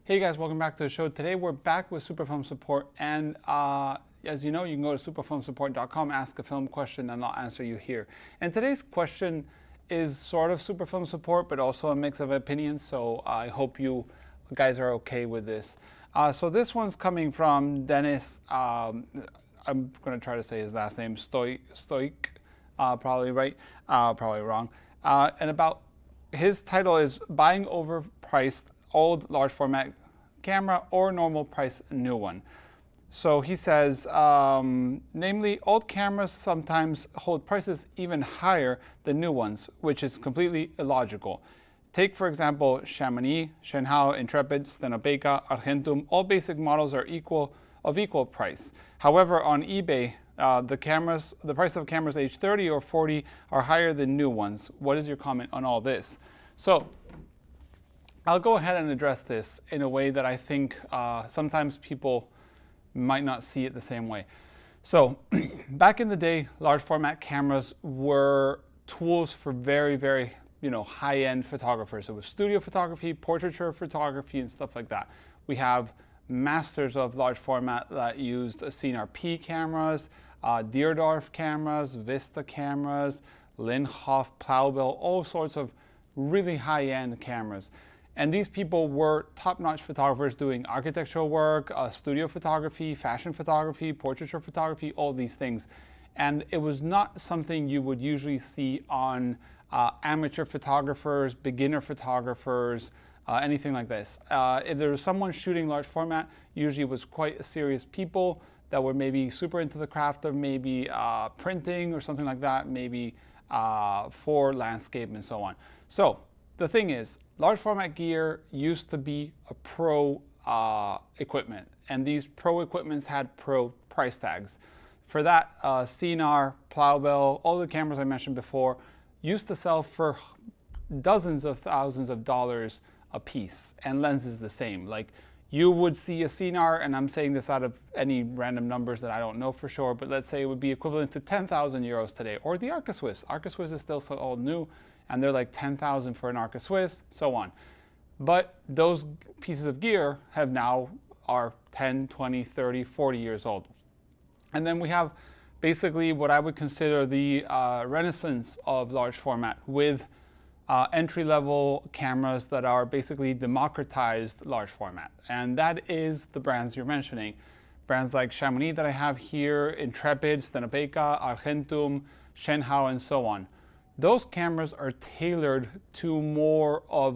Hey guys, welcome back to the show. Today we're back with Superfilm support, and as you know, you can go to superfilmsupport.com, ask a film question, and I'll answer you here. And today's question is sort of Superfilm support, but also a mix of opinions, so I hope you guys are okay with this. So this one's coming from Dennis, I'm going to try to say his last name, Stoik, probably right, probably wrong. And about, his title is Buying Overpriced Old Large Format Camera or Normal Price New One. So he says, namely, old cameras sometimes hold prices even higher than new ones, which is completely illogical. Take, for example, Chamonix, Shenhao, Intrepid, Stenopeka, Argentum. All basic models are of equal price. However, on eBay, the price of cameras age 30 or 40 are higher than new ones. What is your comment on all this? So I'll go ahead and address this in a way that I think sometimes people might not see it the same way. So back in the day, large format cameras were tools for very, very high-end photographers. It was studio photography, portraiture photography, and stuff like that. We have masters of large format that used CNRP cameras, Deardorff cameras, Vista cameras, Linhof, Plowbill, all sorts of really high-end cameras. And these people were top-notch photographers doing architectural work, studio photography, fashion photography, portraiture photography, all these things. And it was not something you would usually see on amateur photographers, beginner photographers, anything like this. If there was someone shooting large format, usually it was quite serious people that were maybe super into the craft of maybe printing or something like that, maybe for landscape and so on. So the thing is, large format gear used to be a pro equipment, and these pro equipments had pro price tags. For that, CNR, Plowbill, all the cameras I mentioned before used to sell for dozens of thousands of dollars a piece, and lenses the same. Like, you would see a CNR, and I'm saying this out of any random numbers that I don't know for sure, but let's say it would be equivalent to 10,000 euros today, or the Arca Swiss. Arca Swiss is still so old new, and they're like 10,000 for an Arca Swiss, so on. But those pieces of gear are 10, 20, 30, 40 years old. And then we have basically what I would consider the renaissance of large format with entry-level cameras that are basically democratized large format. And that is the brands you're mentioning. Brands like Chamonix that I have here, Intrepid, Stenopeka, Argentum, Shenhao, and so on. Those cameras are tailored to more of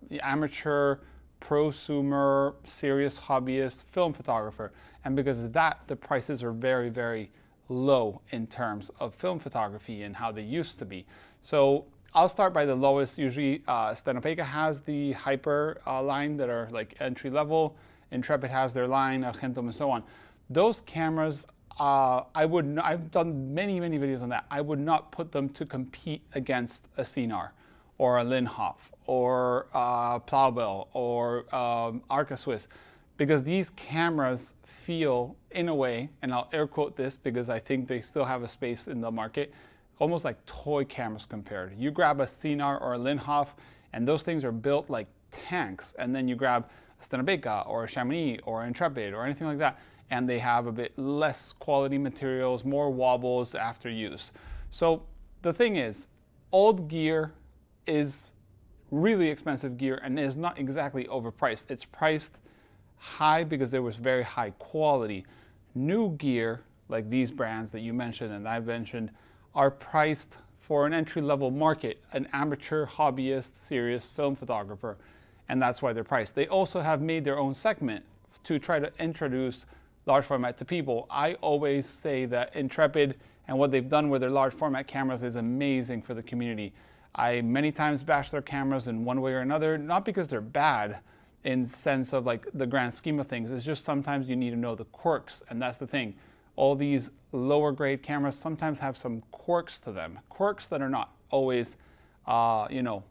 the amateur, prosumer, serious hobbyist film photographer. And because of that, the prices are very, very low in terms of film photography and how they used to be. So I'll start by the lowest. Usually Stenopeka has the Hyper line that are like entry level. Intrepid has their line, Argentum, and so on. Those cameras, I've done many, many videos on that. I would not put them to compete against a CNR or a Linhof or Plowbill or Arca Swiss, because these cameras feel, in a way, and I'll air quote this because I think they still have a space in the market, almost like toy cameras compared. You grab a CNR or a Linhof, and those things are built like tanks, and then you grab a Stenopeka or a Chamonix or an Intrepid or anything like that, and they have a bit less quality materials, more wobbles after use. So the thing is, old gear is really expensive gear and is not exactly overpriced. It's priced high because there was very high quality. New gear, like these brands that you mentioned and I've mentioned, are priced for an entry-level market, an amateur, hobbyist, serious film photographer, and that's why they're priced. They also have made their own segment to try to introduce large format to people. I always say that Intrepid and what they've done with their large format cameras is amazing for the community. I many times bash their cameras in one way or another, not because they're bad in sense of like the grand scheme of things. It's just sometimes you need to know the quirks, and that's the thing. All these lower grade cameras sometimes have some quirks to them, quirks that are not always, you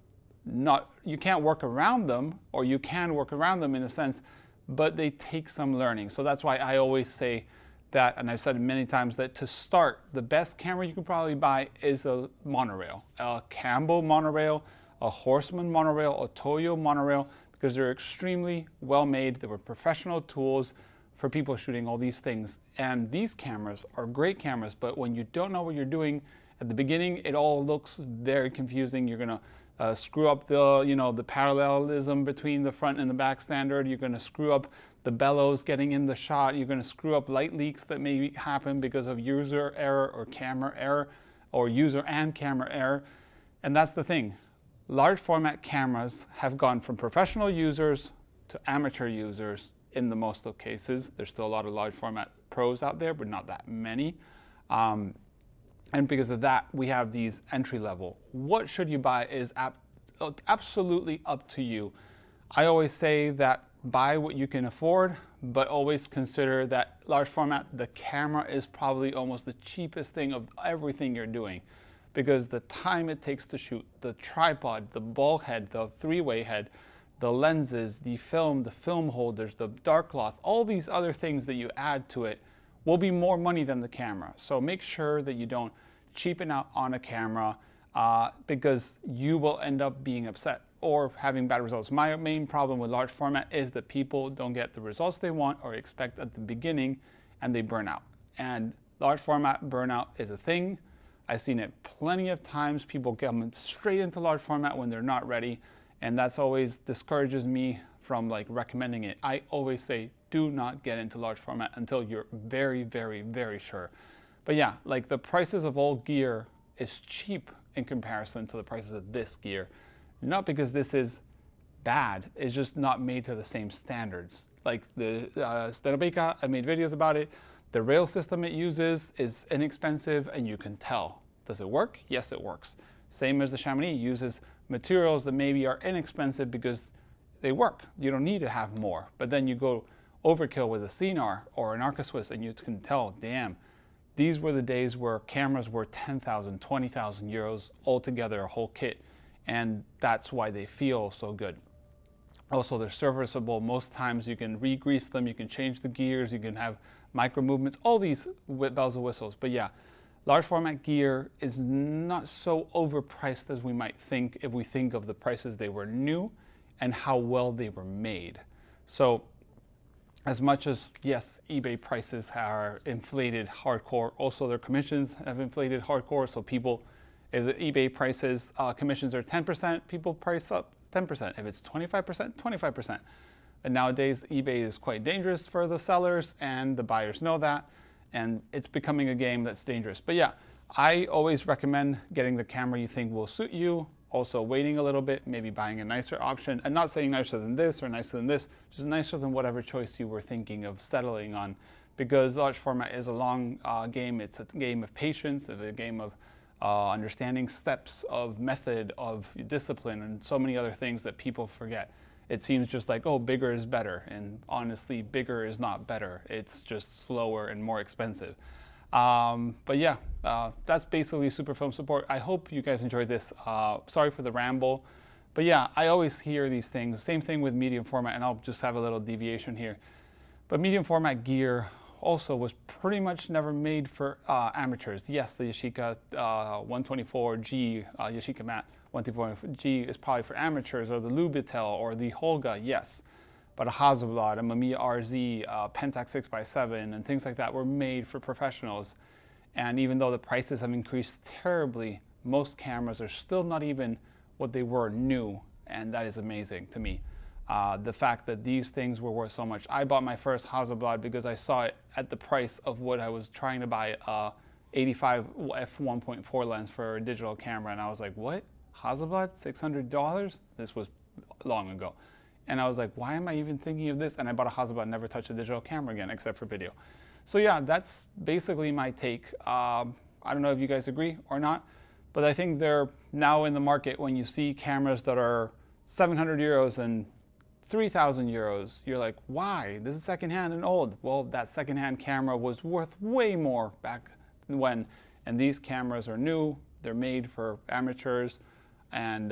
can't work around them, or you can work around them in a sense, but they take some learning. So that's why I always say that, and I've said it many times, that to start, the best camera you can probably buy is a monorail, a Campbell monorail, a Horseman monorail, a Toyo monorail, because they're extremely well made. They were professional tools for people shooting all these things. And these cameras are great cameras, but when you don't know what you're doing at the beginning, it all looks very confusing. You're gonna screw up the, the parallelism between the front and the back standard. You're gonna screw up the bellows getting in the shot. You're gonna screw up light leaks that may happen because of user error or camera error, or user and camera error. And that's the thing. Large format cameras have gone from professional users to amateur users in the most of cases. There's still a lot of large format pros out there, but not that many. And because of that, we have these entry level. What should you buy is absolutely up to you. I always say that buy what you can afford, but always consider that large format, the camera is probably almost the cheapest thing of everything you're doing, because the time it takes to shoot, the tripod, the ball head, the three-way head, the lenses, the film holders, the dark cloth, all these other things that you add to it will be more money than the camera. So make sure that you don't cheapen out on a camera because you will end up being upset or having bad results. My main problem with large format is that people don't get the results they want or expect at the beginning, and they burn out. And large format burnout is a thing. I've seen it plenty of times. People come straight into large format when they're not ready, and that's always discourages me from recommending it. I always say, do not get into large format until you're very, very, very sure. But yeah, the prices of all gear is cheap in comparison to the prices of this gear. Not because this is bad, it's just not made to the same standards. Like the Stenobeka, I made videos about it. The rail system it uses is inexpensive, and you can tell. Does it work? Yes, it works. Same as the Chamonix uses materials that maybe are inexpensive because they work. You don't need to have more. But then you go overkill with a CNR or an Arca Swiss, and you can tell, damn, these were the days where cameras were 10,000, 20,000 euros altogether, a whole kit. And that's why they feel so good. Also, they're serviceable. Most times you can re-grease them, you can change the gears, you can have micro movements, all these bells and whistles. But yeah, large format gear is not so overpriced as we might think if we think of the prices they were new and how well they were made. So as much as, yes, eBay prices are inflated hardcore, also their commissions have inflated hardcore. So people, if the eBay prices, commissions are 10%, people price up 10%. If it's 25%, 25%. And nowadays, eBay is quite dangerous for the sellers, and the buyers know that, and it's becoming a game that's dangerous. But yeah, I always recommend getting the camera you think will suit you, also waiting a little bit, maybe buying a nicer option, and not saying nicer than this or nicer than this, just nicer than whatever choice you were thinking of settling on, because large format is a long game. It's a game of patience, it's a game of understanding steps, of method, of discipline, and so many other things that people forget. It seems just like, oh, bigger is better, and honestly, bigger is not better. It's just slower and more expensive. But yeah, that's basically super film support. I hope you guys enjoyed this. Sorry for the ramble, but yeah, I always hear these things. Same thing with medium format, and I'll just have a little deviation here. But medium format gear also was pretty much never made for amateurs. Yes, the Yashica 124G, Yashica Mat 124G is probably for amateurs, or the Lubitel, or the Holga, yes. But a Hasselblad, a Mamiya RZ, Pentax 6x7, and things like that were made for professionals. And even though the prices have increased terribly, most cameras are still not even what they were new, and that is amazing to me. The fact that these things were worth so much. I bought my first Hasselblad because I saw it at the price of what I was trying to buy a 85 f1.4 lens for a digital camera, and I was like, what? Hasselblad? $600? This was long ago. And I was like, why am I even thinking of this? And I bought a Hasselblad, never touched a digital camera again, except for video. So yeah, that's basically my take. I don't know if you guys agree or not, but I think they're now in the market. When you see cameras that are 700 euros and 3,000 euros, you're like, why? This is secondhand and old. Well, that secondhand camera was worth way more back when, and these cameras are new. They're made for amateurs, and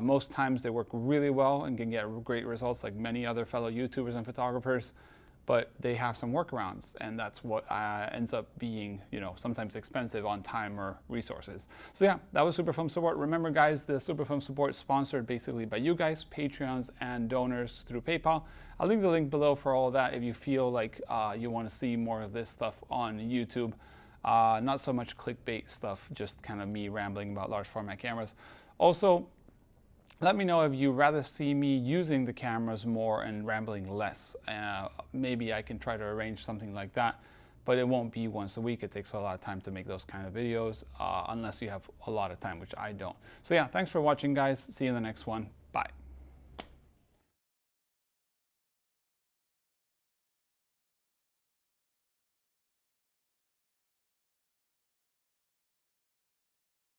most times they work really well and can get great results like many other fellow YouTubers and photographers. but they have some workarounds, and that's what ends up being, you know, sometimes expensive on time or resources. So yeah, that was Superfilm Support. Remember guys, the Superfilm Support is sponsored basically by you guys, Patreons and donors through PayPal. I'll leave the link below for all of that if you feel like you want to see more of this stuff on YouTube. Not so much clickbait stuff, just kind of me rambling about large format cameras. Also, let me know if you'd rather see me using the cameras more and rambling less. Maybe I can try to arrange something like that, but it won't be once a week. It takes a lot of time to make those kind of videos, unless you have a lot of time, which I don't. So yeah, thanks for watching guys. See you in the next one. Bye.